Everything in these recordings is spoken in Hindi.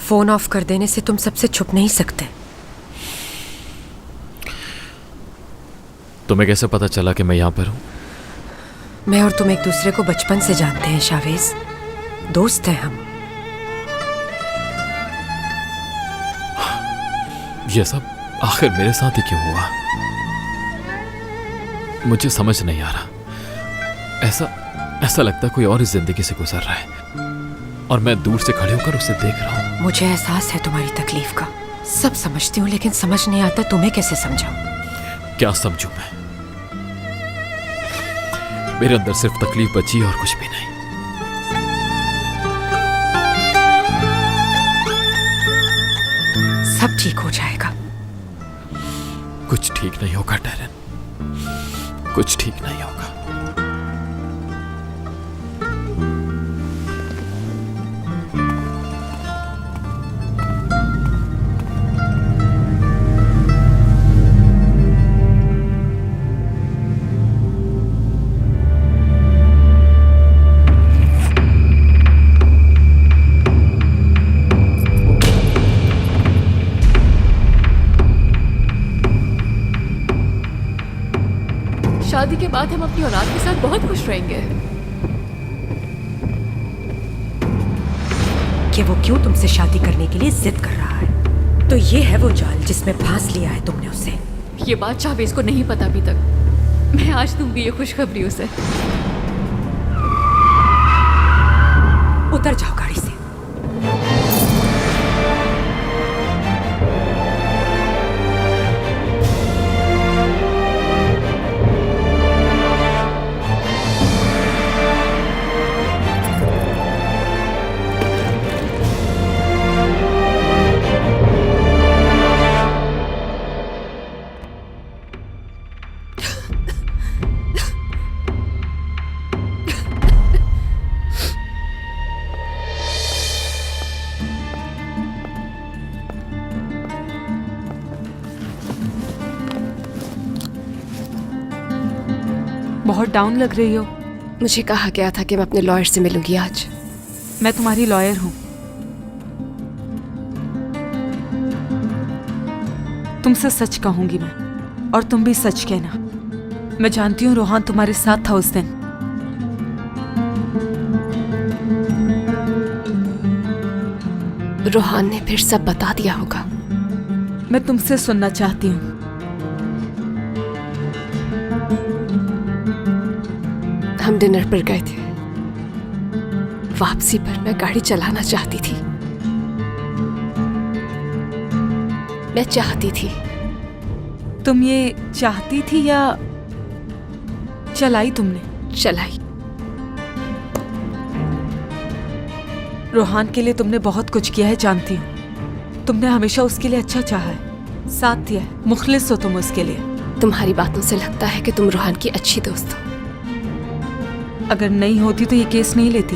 फोन ऑफ कर देने से तुम सबसे छुप नहीं सकते। तुम्हें कैसे पता चला कि मैं यहाँ पर हूँ? मैं और तुम एक दूसरे को बचपन से जानते हैं शावेज, दोस्त हैं हम। ये सब आखिर मेरे साथ ही क्यों हुआ? मुझे समझ नहीं आ रहा। ऐसा लगता कोई और इस जिंदगी से गुजर रहा है और मैं दूर से खड़े होकर उसे देख रहा हूँ। मुझे एहसास है तुम्हारी तकलीफ का, सब समझती हूँ, लेकिन समझ नहीं आता तुम्हें कैसे समझाऊं। क्या समझूं मैं? मेरे अंदर सिर्फ तकलीफ बची और कुछ भी नहीं। सब ठीक हो जाएगा। कुछ ठीक नहीं होगा टेरन, कुछ ठीक नहीं होगा। शादी के बाद हम अपनी औलाद के साथ बहुत खुश रहेंगे। कि वो क्यों तुमसे शादी करने के लिए जिद कर रहा है? तो ये है वो जाल जिसमें फांस लिया है तुमने उसे। ये बात शावेज को नहीं पता अभी तक। मैं आज दूंगी ये खुशखबरी उसे। उतर जाओ गाड़ी से। बहुत डाउन लग रही हो। मुझे कहा गया था कि मैं अपने लॉयर से मिलूंगी आज। मैं तुम्हारी लॉयर हूं। तुमसे सच कहूंगी मैं, और तुम भी सच कहना। मैं जानती हूँ रोहान तुम्हारे साथ था उस दिन। रोहान ने फिर सब बता दिया होगा। मैं तुमसे सुनना चाहती हूँ। हम डिनर पर गए थे। वापसी पर मैं गाड़ी चलाना चाहती थी। मैं चाहती थी। तुम ये चाहती थी या चलाई तुमने? चलाई। रोहान के लिए तुमने बहुत कुछ किया है, जानती हूँ। तुमने हमेशा उसके लिए अच्छा चाहा है, साथ दिया है, मुखलिस हो तुम उसके लिए। तुम्हारी बातों से लगता है कि तुम रोहान की अच्छी दोस्त हो। अगर नहीं होती तो ये केस नहीं लेती।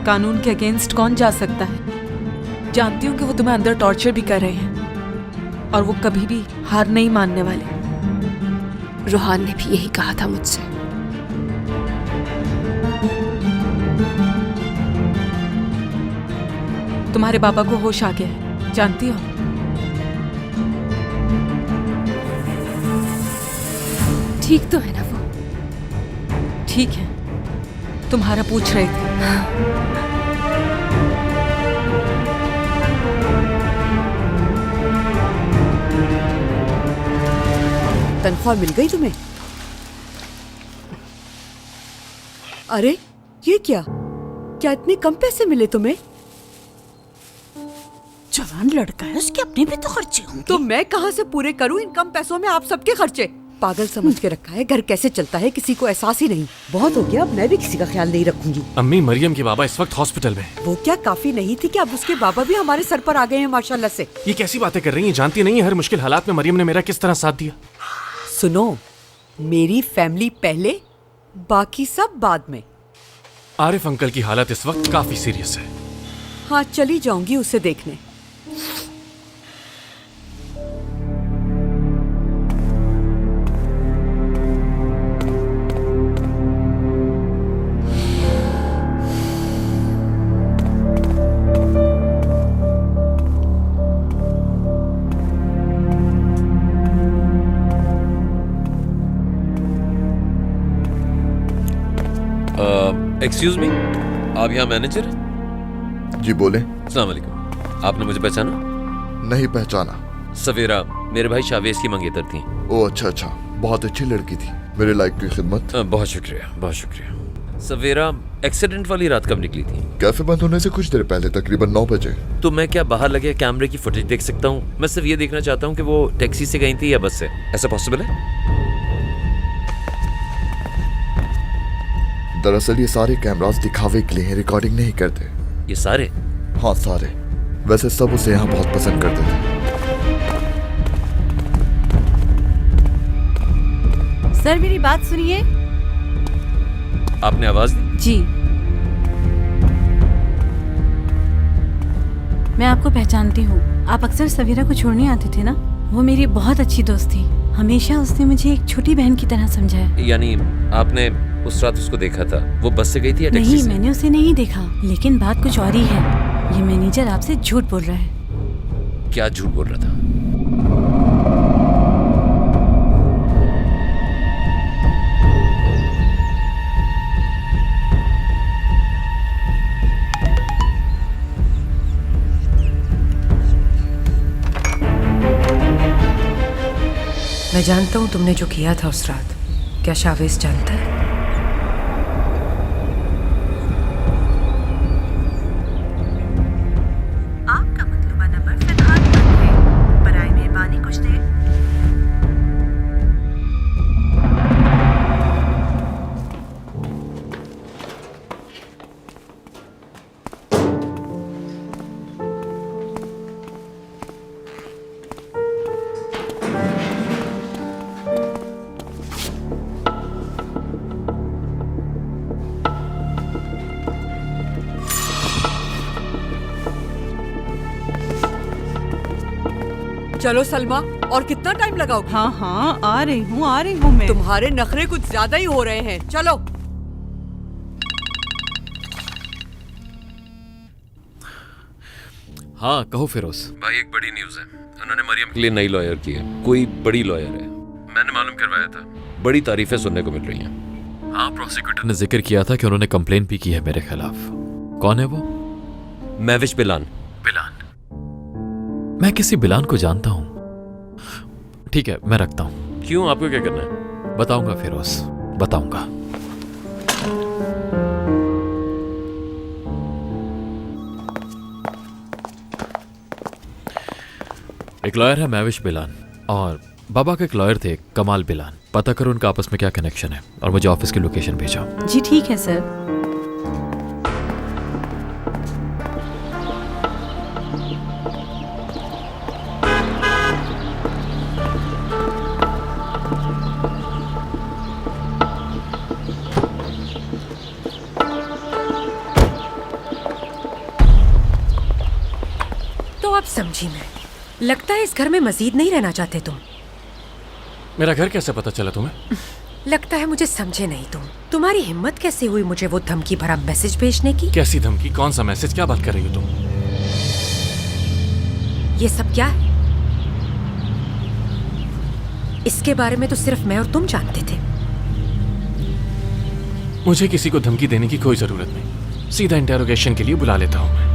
कानून के अगेंस्ट कौन जा सकता है? जानती हूँ कि वो तुम्हें अंदर टॉर्चर भी कर रहे हैं और वो कभी भी हार नहीं मानने वाले। रोहान ने भी यही कहा था मुझसे। तुम्हारे पापा को होश आ गया है, जानती हो। ठीक तो है ना वो? ठीक है, तुम्हारा पूछ रहे थे। तनख्वाह मिल गई तुम्हें? अरे ये क्या इतने कम पैसे मिले तुम्हें? जवान लड़का है, उसके अपने भी तो खर्चे होंगे। तो मैं कहाँ से पूरे करूँ इन कम पैसों में आप सबके खर्चे? पागल समझ के रखा है, घर कैसे चलता है किसी को एहसास ही नहीं। बहुत हो गया, अब मैं भी किसी का ख्याल नहीं रखूंगी। अम्मी, मरियम के बाबा इस वक्त हॉस्पिटल में। वो क्या काफी नहीं थी कि अब उसके बाबा भी हमारे सर पर आ गए हैं माशाल्लाह से। ये कैसी बातें कर रही हैं? जानती नहीं है हर मुश्किल हालात में मरियम ने मेरा किस तरह साथ दिया। सुनो, मेरी फैमिली पहले, बाकी सब बाद में। आरिफ अंकल की हालत इस वक्त काफी सीरियस है। हाँ, चली जाऊंगी उसे देखने। एक्सक्यूज मी, आप यहाँ मैनेजर हैं? जी बोले। अस्सलाम वालेकुम। आपने मुझे पहचाना? नहीं पहचाना। सवेरा मेरे भाई शावेज की मंगेतर थी। ओ अच्छा, बहुत अच्छी लड़की थी, मेरे लायक की खिदमत। बहुत शुक्रिया, बहुत शुक्रिया। सवेरा एक्सीडेंट वाली रात कब निकली थी? कैफे बंद होने से कुछ देर पहले, तकरीबन 9 बजे। तो मैं क्या बाहर लगे कैमरे की फुटेज देख सकता हूँ? मैं सिर्फ ये देखना चाहता हूँ कि वो टैक्सी से गई थी या बस से। ऐसा पॉसिबल है? दरअसल ये सारे कैमरास दिखावे के लिए हैं, रिकॉर्डिंग नहीं करते। ये सारे? हाँ सारे। वैसे सब उसे यहाँ बहुत पसंद करते थे। सर मेरी बात सुनिए। आपने आवाज दी? जी, मैं आपको पहचानती हूँ। आप अक्सर सवेरा को छोड़ने आते थे ना? वो मेरी बहुत अच्छी दोस्त थी। हमेशा उसने मुझे एक छोटी बहन की तरह समझा है। यानी आपने उस रात उसको देखा था? वो बस से गई थी या टैक्सी नहीं, से? मैंने उसे नहीं देखा, लेकिन बात कुछ और ही है। ये मैनेजर आपसे झूठ बोल रहा है। क्या झूठ बोल रहा था? मैं जानता हूँ तुमने जो किया था उस रात। क्या शावेज जानता है? आपका मतलूबा नंबर फिलहाल बंद है। बराए मेहरबानी कुछ देर। चलो सलमा, और कितना टाइम लगाओगे? हाँ, आ रही हूँ मैं। तुम्हारे नखरे कुछ ज्यादा ही हो रहे हैं। चलो। हाँ कहो फिरोज भाई। एक बड़ी न्यूज़ है। उन्होंने मरियम के लिए नई लॉयर की है। कोई बड़ी लॉयर है, मैंने मालूम करवाया था। बड़ी तारीफें सुनने को मिल रही हैं। हाँ, प्रोसिक्यूटर ने जिक्र किया था कि उन्होंने कंप्लेन भी की है मेरे खिलाफ। कौन है वो? मैविश बिलान। बिलान? मैं किसी बिलान को जानता हूँ। ठीक है, मैं रखता हूँ। क्यों, आपको क्या करना है? बताऊंगा फिरोज, बताऊंगा। एक लॉयर है मैविश बिलान, और बाबा के एक लॉयर थे कमाल बिलान। पता करो उनका आपस में क्या कनेक्शन है और मुझे ऑफिस की लोकेशन भेजो। जी ठीक है सर। तो अब समझी मैं। लगता है इस घर में मजीद नहीं रहना चाहते तुम। मेरा घर कैसे पता चला तुम्हें? लगता है मुझे समझे नहीं तुम। तुम्हारी हिम्मत कैसे हुई मुझे वो धमकी भरा मैसेज भेजने की? कैसी धमकी? कौन सा मैसेज? क्या बात कर रही हो तुम? ये सब क्या है? इसके बारे में तो सिर्फ मैं और तुम जानते थे। मुझे किसी को धमकी देने की कोई जरूरत नहीं। सीधा इंटेरोगेशन के लिए बुला लेता हूँ मैं।